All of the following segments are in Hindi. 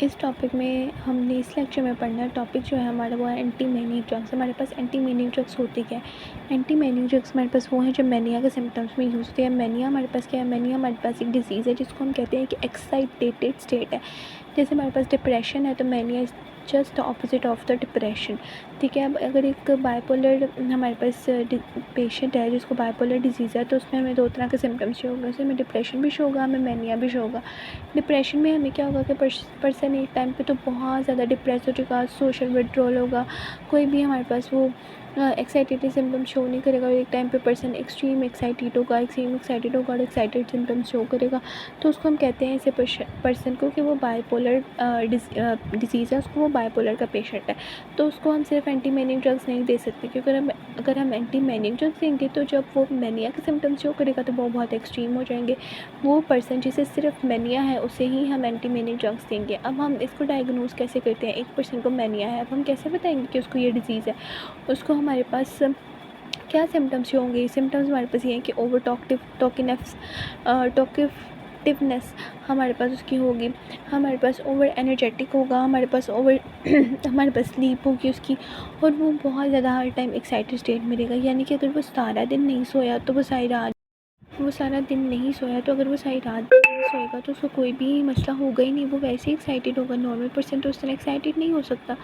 इस टॉपिक में हमने इस लेक्चर में पढ़ना टॉपिक जो है हमारा वो है एंटी मैनिक ड्रग्स। हमारे पास एंटी मैनिक ड्रग्स होती क्या है। एंटी मैनिक ड्रग्स हमारे पास वो है जो मैनिया के सिम्टम्स में यूज़ होती है। मैनिया हमारे पास क्या है, मैनिया हमारे पास एक डिजीज़ है जिसको हम कहते हैं कि एक्साइटेटेड स्टेट है। जैसे हमारे पास डिप्रेशन है तो mania is just opposite of the depression. ठीक है, अब अगर एक बाइपोलर हमारे पास पेशेंट है जिसको बाइपोलर डिजीज़ है तो उसमें हमें 2 तरह के सिम्टम्स शो होंगे। उसमें हमें डिप्रेशन भी शो होगा, हमें मैनिया भी शो होगा। डिप्रेशन में हमें क्या होगा कि पर्सन एक टाइम पे तो बहुत ज़्यादा डिप्रेस हो चुका, सोशल विड्रॉल होगा, कोई भी हमारे पास वो एक्साइटेड सिम्टम शो नहीं करेगा। और एक टाइम पे पर्सन एक्सट्रीम एक्साइटेड होगा और एक्साइटेड सिम्टम शो करेगा, तो उसको हम कहते हैं ऐसे पर्सन को कि वो बाइपोलर डिजीज़ है, उसको वो बाइपोलर का पेशेंट है। तो उसको हम सिर्फ एंटी मैनिक ड्रग्स नहीं दे सकते, क्योंकि अगर हम एंटी मैनिक ड्रग्स देंगे तो जब वो मैनिया के सिम्टम्स शो करेगा तो वो बहुत एक्सट्रीम हो जाएंगे। वो पर्सन जिसे सिर्फ मैनिया है उसे ही हम एंटी मैनिक ड्रग्स देंगे। अब हम इसको डायग्नोज कैसे करते हैं, एक पर्सन को मैनिया है, अब हम कैसे बताएंगे कि उसको ये डिज़ीज़ है। उसको हमारे पास क्या सिम्टम्स होंगे, सिम्टम्स हमारे पास ये हैं कि ओवर टॉकिटिवनेस हमारे पास उसकी होगी, हमारे पास ओवर एनर्जेटिक होगा, हमारे पास ओवर हमारे पास स्लीप होगी उसकी, और वो बहुत ज़्यादा हर टाइम एक्साइटेड स्टेट में रहेगा। यानी कि अगर वो सारा दिन नहीं सोया तो वो सारा दिन नहीं सोया तो अगर वो सारी रात भी नहीं सोएगा तो उसको कोई भी मसला होगा ही नहीं, वो वैसे ही एक्साइटेड होगा। नॉर्मल पर्सन तो उस तरह एक्साइटेड नहीं हो सकता।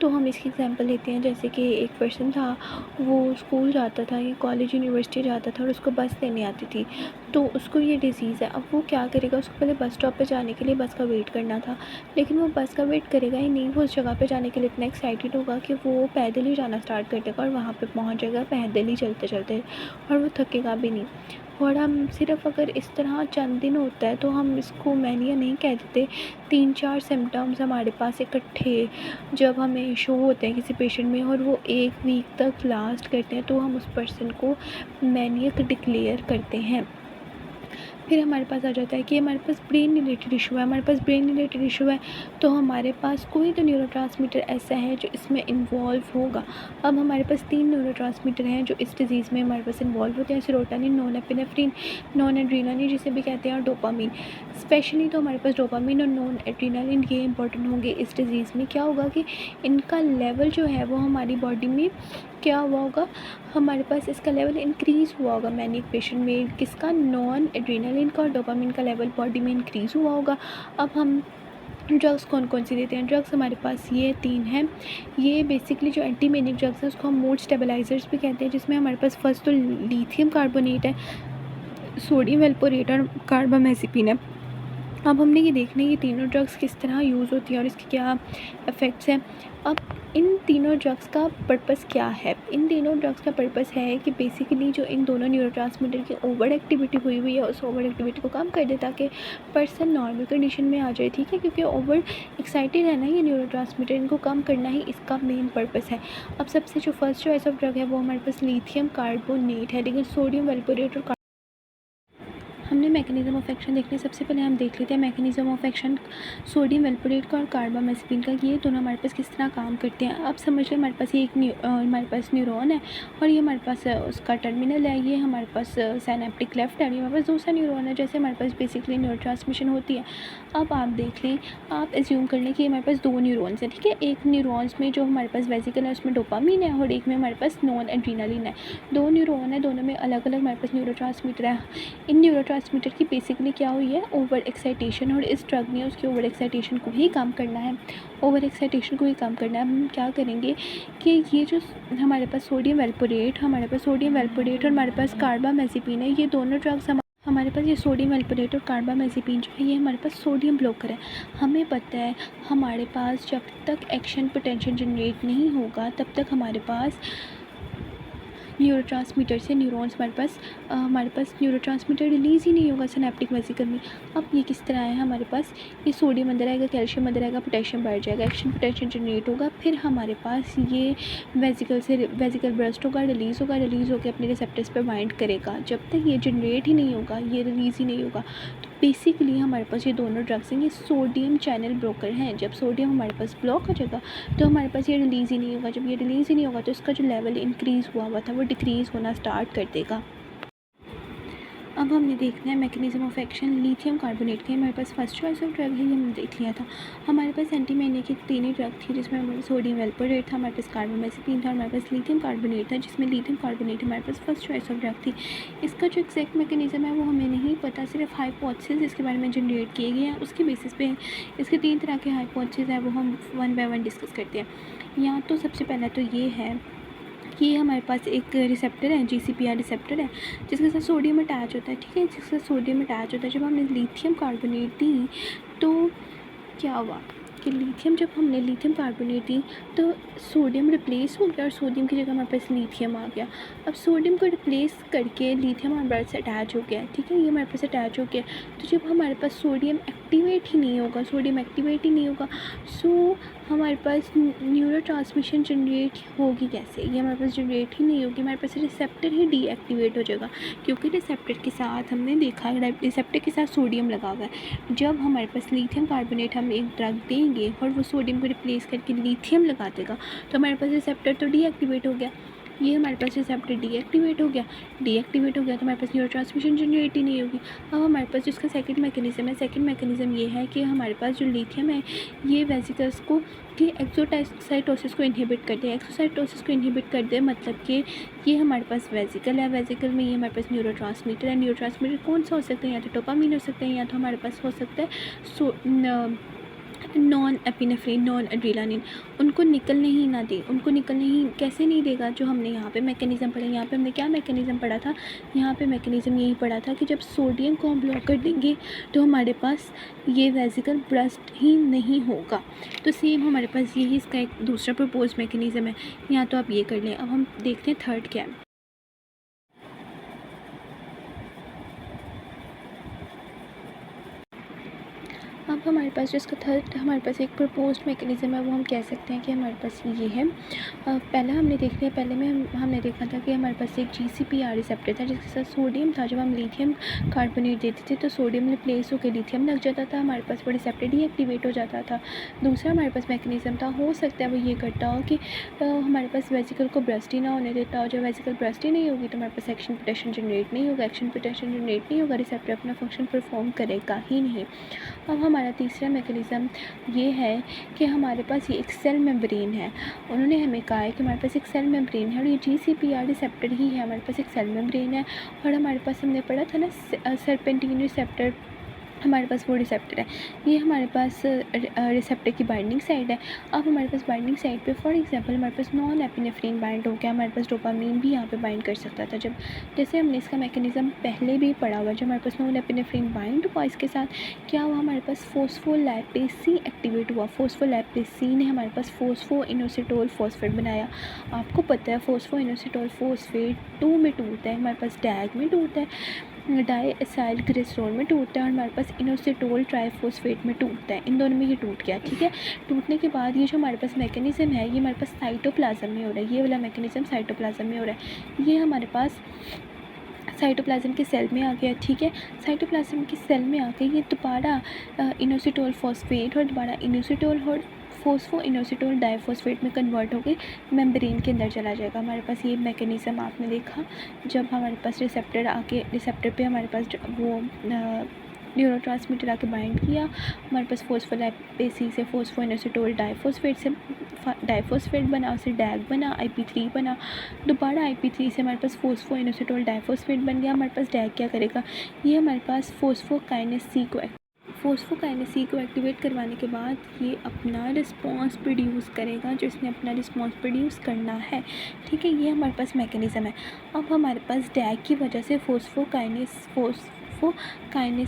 तो हम इसकी एग्जांपल लेते हैं, जैसे कि एक पर्सन था, वो स्कूल जाता था या कॉलेज यूनिवर्सिटी जाता था और उसको बस लेने आती थी, तो उसको ये डिज़ीज़ है। अब वो क्या करेगा, उसको पहले बस स्टॉप पे जाने के लिए बस का वेट करना था, लेकिन वो बस का वेट करेगा ही नहीं। वो उस जगह पे जाने के लिए इतना एक्साइटेड होगा कि वो पैदल ही जाना स्टार्ट कर देगा और वहाँ पे पहुँच जाएगा पैदल ही चलते चलते, और वो थकेगा भी नहीं। और हम सिर्फ अगर इस तरह चंद दिन होता है तो हम इसको मैनिया नहीं कह देते। 3-4 सिम्टम्स हमारे पास इकट्ठे जब हमें शो होते हैं किसी पेशेंट में और वो 1 वीक तक लास्ट करते हैं तो हम उस पर्सन को मैनियक डिक्लेयर करते हैं। फिर हमारे पास आ जाता है कि हमारे पास ब्रेन रिलेटेड इशू है, तो हमारे पास कोई तो न्यूरोट्रांसमीटर ऐसा है जो इसमें इन्वॉल्व होगा। अब हमारे पास 3 न्यूरोट्रांसमीटर हैं जो इस डिज़ीज़ में हमारे पास इन्वॉल्व होते हैं, सेरोटोनिन, नॉरएपिनेफ्रिन, नॉन एड्रेनालिन जिसे भी कहते हैं, और डोपामिन। स्पेशली तो हमारे पास डोपामिन और नॉन एड्रेनालिन ये इंपॉर्टेंट होंगे इस डिज़ीज़ में। क्या होगा कि इनका लेवल जो है वो हमारी बॉडी में क्या हुआ होगा, हमारे पास इसका लेवल इंक्रीज़ हुआ होगा मैनिक पेशेंट में। किसका, नॉन एड्रेनालिन का और डोपामिन का लेवल बॉडी में इंक्रीज़ हुआ होगा। अब हम ड्रग्स कौन कौन सी देते हैं, ड्रग्स हमारे पास ये 3 हैं। ये बेसिकली जो एंटी मैनिक ड्रग्स है उसको हम मूड स्टेबलाइजर्स भी कहते हैं, जिसमें हमारे पास फर्स्ट तो लिथियम कार्बोनेट है, सोडियम वेलपोरेट और कार्बामेज़ेपिन है। अब हमने ये देखना है ये तीनों ड्रग्स किस तरह यूज़ होती हैं और इसके क्या इफ़ेक्ट्स हैं। अब इन तीनों ड्रग्स का पर्पस क्या है, इन तीनों ड्रग्स का पर्पस है कि बेसिकली जो इन दोनों न्यूरोट्रांसमीटर की ओवर एक्टिविटी हुई हुई है उस ओवर एक्टिविटी को कम कर दे ताकि पर्सन नॉर्मल कंडीशन में आ जाए। ठीक है, क्योंकि ओवर एक्साइटेड है ना ये न्यूरोट्रांसमीटर, इनको कम करना ही इसका मेन पर्पस है। अब सबसे जो फर्स्ट चॉइस ऑफ ड्रग है वो हमारे पास लिथियम कार्बोनेट है, लेकिन सोडियम वेलपोरेट और हमने मैकेनिज़्म ऑफ एक्शन देखने सबसे पहले हम देख लेते हैं मैकेनिज़्म ऑफ एक्शन सोडियम वेलपोरेट का और कार्बामेज़ेपिन का, ये दोनों हमारे पास किस तरह काम करते हैं। अब समझ लें हमारे पास ये हमारे पास न्यूरॉन है और ये हमारे पास उसका टर्मिनल है, ये हमारे पास सिनैप्टिक लेफ्ट है और ये हमारे पास दूसरा न्यूरॉन है, जैसे हमारे पास बेसिकली न्यूरो ट्रांसमिशन होती है। अब आप देख लें, आप एज्यूम कर लें कि हमारे पास 2 न्यूरॉन्स हैं। ठीक है, एक न्यूरॉन्स में जो हमारे पास वेसिकल है उसमें डोपामिन है और एक में हमारे पास नॉन एड्रेनालिन है। 2 न्यूरॉन है, दोनों में अलग अलग हमारे पास न्यूरोट्रांसमीटर है। इन न्यूरोट्रांसमीटर की बेसिकली क्या हुई है, ओवर एक्साइटेशन, और इस ड्रग ने उसकी ओवर एक्साइटेशन को ही कम करना है। ओवर एक्साइटेशन को ही कम करना है। हम क्या करेंगे कि ये जो हमारे पास सोडियम वेलपोरेट और हमारे पास कार्बामेज़ेपिन है, ये दोनों ड्रग्स हमारे पास ये सोडियम वेलपोरेट और कार्बामेज़ेपिन जो है ये हमारे पास सोडियम ब्लॉकर है। हमें पता है हमारे पास जब तक एक्शन पोटेंशियल जनरेट नहीं होगा तब तक हमारे पास न्यूरोट्रांसमीटर से न्यूरॉन्स हमारे पास न्यूरोट्रांसमीटर रिलीज़ ही नहीं होगा सिनैप्टिक वेसिकल में। अब ये किस तरह है, हमारे पास ये सोडियम अंदर आएगा, कैल्शियम अंदर आएगा, पोटेशियम बढ़ जाएगा, एक्शन पोटेंशियल जनरेट होगा, फिर हमारे पास ये वेसिकल बर्स्ट होगा, रिलीज़ होकर अपने रिसेप्टर्स पे बाइंड करेगा। जब तक ये जनरेट ही नहीं होगा, ये रिलीज़ ही नहीं होगा, तो बेसिकली हमारे पास ये दोनों ड्रग्स हैं, ये सोडियम चैनल ब्रोकर हैं। जब सोडियम हमारे पास ब्लॉक हो जाएगा तो हमारे पास ये रिलीज़ ही नहीं होगा। जब ये रिलीज़ ही नहीं होगा तो इसका जो लेवल इंक्रीज़ हुआ था वो डिक्रीज़ होना स्टार्ट कर देगा। अब हमने देखना है mechanism of action lithium carbonate की। हमारे पास फर्स्ट चॉइस ऑफ ड्रग है, ये हमने देख लिया था। हमारे पास एंटीमेनिया की 3 ही ड्रग थी, जिसमें हमारे पास सोडियम वेल्पोरेट था, हमारे पास कार्बामेज़ेपिन था, हमारे पास लिथियम कार्बोनेट था, जिसमें लिथियम कार्बोनेट हमारे पास फर्स्ट चॉइस ऑफ ड्रग थी। इसका जो एग्जैक्ट मैकेनिज्म है वो हमें नहीं पता, सिर्फ हाइपोथेसिस इसके बारे में जनरेट किए गए हैं, उसके बेसिस पे इसके 3 तरह के हाइपोथेसिस हैं, वो हम वन बाय वन डिस्कस करते हैं। यहाँ तो सबसे पहला तो ये है कि हमारे पास एक रिसेप्टर है, GCPR रिसेप्टर है, जिसके साथ सोडियम अटैच होता है, ठीक है, जिसके साथ सोडियम अटैच होता है। जब हमने लिथियम कार्बोनेट दी तो क्या हुआ कि जब हमने लिथियम कार्बोनेट दी तो सोडियम रिप्लेस हो गया और सोडियम की जगह हमारे पास लिथियम आ गया। अब सोडियम को रिप्लेस करके लिथियम हमारे पास अटैच हो गया, ठीक है, ये हमारे पास अटैच हो गया। तो जब हमारे पास सोडियम एक्टिवेट ही नहीं होगा, सो हमारे पास न्यूरो ट्रांसमिशन जनरेट होगी कैसे? ये हमारे पास जनरेट ही नहीं होगी, हमारे पास रिसेप्टर ही डीएक्टिवेट हो जाएगा, क्योंकि रिसेप्टर के साथ हमने देखा रिसेप्टर के साथ सोडियम लगा हुआ है। जब हमारे पास लिथियम कार्बोनेट हम एक ड्रग देंगे और वो सोडियम को रिप्लेस करके लिथियम लगा देगा, तो हमारे पास रिसेप्टर तो डीएक्टिवेट हो गया। ये हमारे पास रिसेप्टर डीएक्टिवेट हो गया तो हमारे पास न्यूरो ट्रांसमिशन जनरेट ही नहीं होगी। अब हमारे पास जिसका सेकंड मैकेनिज़्म ये है कि हमारे पास जो लिथियम है ये वेसिकल्स को कि एक्सोसाइटोसिस को इनहिबिट कर दे, मतलब कि ये हमारे पास वेसिकल है, वेसिकल में ये हमारे पास न्यूरो ट्रांसमीटर कौन सा हो सकता है? या तो डोपामीन हो सकता है, या तो हमारे पास हो सकता है नॉन एपिनेफ्रिन, नॉन एड्रेनालिन। उनको निकलने कैसे नहीं देगा? जो हमने यहाँ पे मैकेनिज़्म पढ़ा, यहाँ पे हमने क्या मैकेनिज़्म पढ़ा था? यहाँ पे मैकेनिज़्म यही पढ़ा था कि जब सोडियम को हम ब्लॉक कर देंगे तो हमारे पास ये वेसिकल ब्रस्ट ही नहीं होगा। तो सेम हमारे पास यही इसका एक दूसरा प्रपोज मैकेनिज़्म है। यहाँ तो आप ये कर लें। अब हम देखते हैं थर्ड क्या है। अब हमारे पास जो इसका थर्ड हमारे पास एक प्रपोज्ड मैकेनिज़्म है, वो हम कह सकते हैं कि हमारे पास ये है। पहले हमने देख लिया, पहले में हमने देखा था कि हमारे पास एक GCPR रिसेप्टर था, जिसके साथ सोडियम था। जब हम लिथियम कार्बोनेट देते थे तो सोडियम रिप्लेस होकर लिथियम लग जाता था, हमारे पास वो रिसेप्टर डीएक्टिवेट हो जाता था। दूसरा हमारे पास मैकेनिज़्म था, हो सकता है वो ये करता हो कि हमारे पास वेसिकल को ब्रस्ट ही ना होने देता हो। जब वेसिकल ब्रस्ट ही नहीं होगी तो हमारे पास एक्शन पोटेंशियल जनरेट नहीं होगा, रिसेप्टर अपना फंक्शन परफॉर्म करेगा ही नहीं। अब हमारा तीसरा मैकेनिज़्म ये है कि हमारे पास ये एक सेल मेम्ब्रेन है। उन्होंने हमें कहा है कि हमारे पास एक सेल मेम्ब्रेन है और ये GCPR रिसेप्टर ही है, हमारे पास एक सेल मेम्ब्रेन है। और हमारे पास हमने पढ़ा था ना सर्पेंटिन रिसेप्टर, हमारे पास वो रिसेप्टर है। ये हमारे पास रिसेप्टर की बाइंडिंग साइड है। अब हमारे पास बाइंडिंग साइड पे फॉर एग्जांपल हमारे पास नॉन एपिनेफ्रिन बाइंड हो गया, हमारे पास डोपामीन भी यहाँ पे बाइंड कर सकता था। जब जैसे हमने इसका मैकेनिज़्म पहले भी पढ़ा हुआ, जब हमारे पास नॉन एपिनेफ्रिन बाइंड हुआ इसके साथ क्या हुआ, हमारे पास फोस्फोलैपेज सी एक्टिवेट हुआ। फोस्फोलैपेज सी ने हमारे पास फोस्फोइनोसिटोल फॉस्फेट बनाया। आपको पता है फोस्फोइनोसिटोल फॉस्फेट 2 में टूटता है, हमारे पास डैग में टूटता है, डाईएसाइल ग्लिसरॉल में टूटता है और हमारे पास इनोसिटोल ट्राइफॉस्फेट में टूटता है। इन दोनों में ये टूट गया, ठीक है। टूटने के बाद ये जो हमारे पास मैकेनिज़्म है ये हमारे पास साइटोप्लाज्म में हो रहा है। ये वाला मैकेनिज़्म साइटोप्लाज्म में हो रहा है। ये हमारे पास साइटोप्लाज्म के सेल में आ गया, ठीक है। साइटोप्लाज्म के सेल में आके ये दोबारा इनोसिटोल फॉस्फेट और दोबारा इनोसिटोल और फोस्फोइनोसिटोल डाइफॉस्फेट में कन्वर्ट होकर मेम्ब्रेन के अंदर चला जाएगा। हमारे पास ये मैकेनिज़्म आपने देखा, जब हमारे पास रिसेप्टर पे हमारे पास वो न्यूरोट्रांसमीटर आके बाइंड किया, हमारे पास फोस्फोलैपेज सी से फोस्फोइनोसिटोल डाइफॉस्फेट बना, उससे डैग बना, IP3 बना, दोबारा IP3 से हमारे पास फोस्फोइनोसिटोल डाइफॉस्फेट बन गया। हमारे पास डैग क्या करेगा, ये हमारे पास फोस्फोकाइनेज सी को एक्टिवेट करवाने के बाद ये अपना रिस्पॉन्स प्रोड्यूस करेगा, जो इसने अपना रिस्पॉन्स प्रोड्यूस करना है, ठीक है। ये हमारे पास मैकेनिज़्म है। अब हमारे पास डैग की वजह से फोस्फोकाइनेज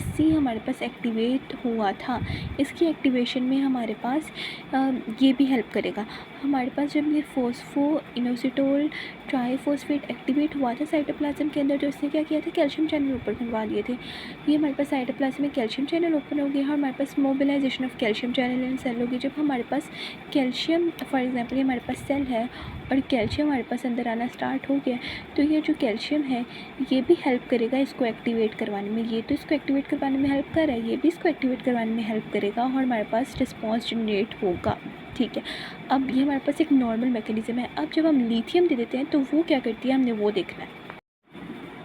सी हमारे पास एक्टिवेट हुआ था। इसकी एक्टिवेशन में हमारे पास ये भी हेल्प करेगा। हमारे पास जब ये फोस्फोइनोसिटोल ट्राइफॉस्फेट एक्टिवेट हुआ था साइटोप्लाज्म के अंदर, तो इसने क्या किया था, कैल्शियम चैनल ओपन करवा दिए थे। ये हमारे पास साइटोप्लाज्म में कैल्शियम चैनल ओपन हो गया और हमारे पास mobilisation of calcium channel in cell होगी। जब हमारे पास कैल्शियम फॉर एग्जांपल ये हमारे पास सेल है और कैल्शियम हमारे पास अंदर आना स्टार्ट हो गया, तो ये जो कैल्शियम है ये भी हेल्प करेगा इसको एक्टिवेट करवाने में। ये तो इसको एक्टिवेट करवाने में हेल्प कर रहा है, ये भी इसको एक्टिवेट करवाने में हेल्प करेगा और हमारे पास रिस्पॉन्स जनरेट होगा, ठीक है। अब ये हमारे पास एक नॉर्मल मैकेनिज़्म है। अब जब हम लिथियम दे देते हैं तो वो क्या करती है, हमने वो देखना है।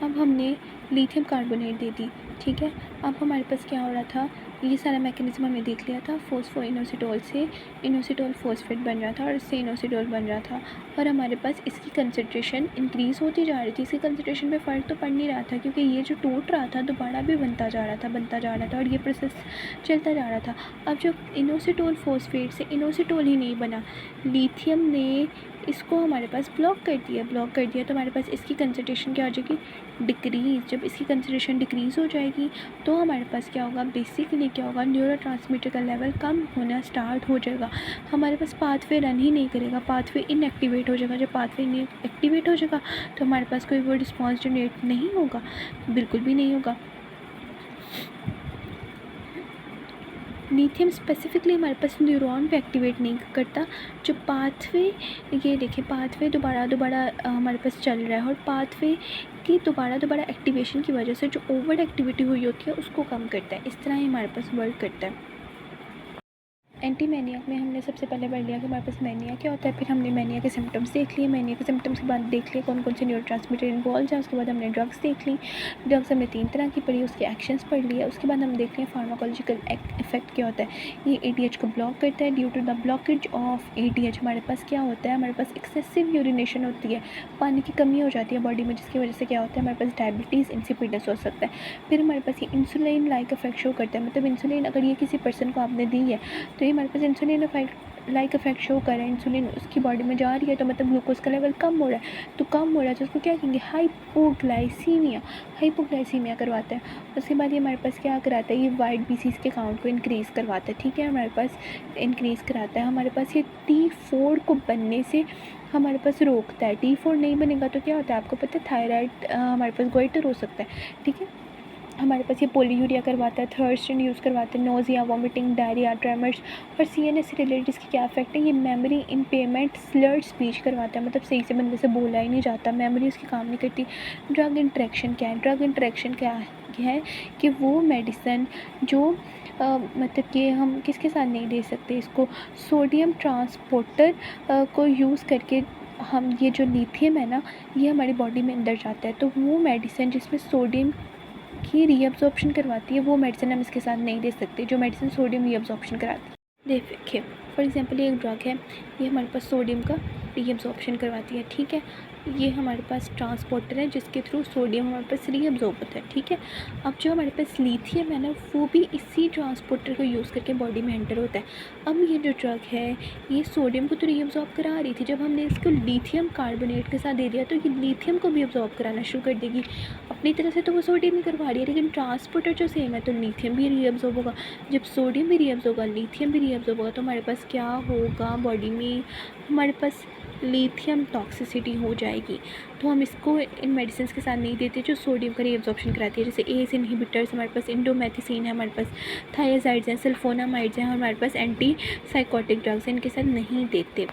अब हमने लिथियम कार्बोनेट दे दी, ठीक है। अब हमारे पास क्या हो रहा था, ये सारा मैकेनिज़्म हमने देख लिया था। फोस्फोइनोसिटोल से इनोसिटोल फॉस्फेट बन रहा था और इससे इनोसिटोल बन रहा था, और हमारे पास इसकी कंसंट्रेशन इंक्रीज़ होती जा रही थी। इसकी कंसंट्रेशन पे फ़र्क तो पड़ नहीं रहा था, क्योंकि ये जो टूट रहा था दोबारा भी बनता जा रहा था और ये प्रोसेस चलता जा रहा था। अब जब इनोसिटोल फॉस्फेट से इनोसिटोल ही नहीं बना, लिथियम ने इसको हमारे पास ब्लॉक कर दिया, तो हमारे पास इसकी कंसंट्रेशन क्या हो जाएगी, डिक्रीज़। जब इसकी कंसंट्रेशन डिक्रीज़ हो जाएगी तो हमारे पास क्या होगा, बेसिकली क्या होगा, न्यूरोट्रांसमीटर का लेवल कम होना स्टार्ट हो जाएगा। हमारे पास पाथवे रन ही नहीं करेगा, पाथवे इनएक्टिवेट हो जाएगा। जब पाथवे इनएक्टिवेट हो जाएगा तो हमारे पास कोई वो रिस्पॉन्स जनरेट नहीं होगा, बिल्कुल भी नहीं होगा। लिथियम स्पेसिफिकली हमारे पास न्यूरॉन पे एक्टिवेट नहीं करता। जो पाथवे, ये देखिए पाथवे दोबारा हमारे पास चल रहा है, और पाथवे की दोबारा एक्टिवेशन की वजह से जो ओवर एक्टिविटी हुई होती है उसको कम करता है। इस तरह ही हमारे पास वर्क करता है। एंटी मैनिया में हमने सबसे पहले पढ़ लिया कि हमारे पास मैनिया क्या होता है, फिर हमने मैनिया के सिम्टम्स देख लिए। मैनिया के सिम्टम्स के बाद देख लिए कौन कौन से न्यूरोट्रांसमीटर इन्वॉल्व हैं। उसके बाद हमने ड्रग्स देख ली, ड्रग्स हमने 3 तरह की पढ़ी, उसके एक्शंस पढ़ लिए। उसके बाद हम देख लें फार्माकोलॉजिकल इफेक्ट क्या होता है। ये ADH को ब्लॉक करता है। Due to the blockage of ADH हमारे पास क्या होता है, हमारे पास एक्सेसिव यूरिनेशन होती है, पानी की कमी हो जाती है बॉडी में, जिसकी वजह से क्या होता है, हमारे पास डायबिटीज़ इंसिपिडस हो सकता है। फिर हमारे पास ये इंसुलिन लाइक इफेक्ट शो करता है, मतलब इंसुलिन अगर ये किसी पर्सन को आपने दी है तो ये हमारे पास इंसुलिन लाइक इफेक्ट शो कर रहा है। इंसुलिन उसकी बॉडी में जा रही है तो मतलब ग्लूकोज का लेवल कम हो रहा है, तो कम हो रहा है तो उसको क्या कहेंगे, हाइपोग्लाइसीमिया करवाता है। उसके बाद ये हमारे पास क्या कराता है, ये वाइट BCs के काउंट को इंक्रीज़ करवाता है, ठीक है, हमारे पास इंक्रीज़ कराता है। हमारे पास ये T4 को बनने से हमारे पास रोकता है। T4 नहीं बनेगा तो क्या होता है आपको पता है, थायराइड हमारे पास गोइटर हो सकता है, ठीक है। हमारे पास ये पोलीयूरिया करवाता है, थर्स्ट इंड्यूस करवाता है, नोज़िया, वॉमिटिंग, डायरिया, ट्रेमर्स। और CNS से रिलेटेड इसकी क्या इफेक्ट है, ये मेमोरी इम्पेयरमेंट, स्लर्ड स्पीच करवाता है, मतलब सही से बंदे से बोला ही नहीं जाता, मेमोरी उसकी काम नहीं करती। ड्रग इंटरेक्शन क्या है, ड्रग इंटरेक्शन क्या है कि वो मेडिसन जो मतलब कि हम किसके साथ नहीं दे सकते, इसको सोडियम ट्रांसपोर्टर को यूज़ करके हम, ये जो लिथियम है ना ये हमारी बॉडी में अंदर जाता है, तो वो मेडिसिन जिसमें सोडियम की रीअब्जॉर्प्शन करवाती है वो मेडिसिन हम इसके साथ नहीं दे सकते, जो मेडिसिन सोडियम रीअब्जॉर्प्शन कराती है। देखिए फॉर एग्जांपल ये एक ड्रग है, ये हमारे पास सोडियम का रीअब्जॉर्प्शन करवाती है, ठीक है। ये हमारे पास ट्रांसपोर्टर है जिसके थ्रू सोडियम हमारे पास रीअब्जॉर्ब होता है, ठीक है। अब जो हमारे पास लिथियम है ना वो भी इसी ट्रांसपोर्टर को यूज़ करके बॉडी में एंटर होता है। अब ये जो ड्रग है ये सोडियम को तो रीअब्जॉर्ब करा रही थी, जब हमने इसको लिथियम कार्बोनेट के साथ दे दिया तो ये लिथियम को भी अब्जॉर्ब कराना शुरू कर देगी। अपनी तरह से तो वो सोडियम ही करवा रही है, लेकिन ट्रांसपोर्टर जो सेम है तो लिथियम भी रीअब्जॉर्ब होगा। जब सोडियम भी रीअब्जॉर्ब होगा, लिथियम भी रीअब्जॉर्ब होगा, तो हमारे पास क्या होगा बॉडी में, हमारे पास लिथियम टॉक्सिसिटी हो जाएगी। तो हम इसको इन मेडिसिन के साथ नहीं देते जो सोडियम का रीअब्जॉर्प्शन कराती है, जैसे ACE इनहिबिटर्स, हमारे पास इंडोमेथिसिन है, हमारे पास थायाजाइड्स हैं, सल्फोनामाइड्स हैं, हमारे पास एंटी साइकोटिक ड्रग्स हैं, इनके साथ नहीं देते।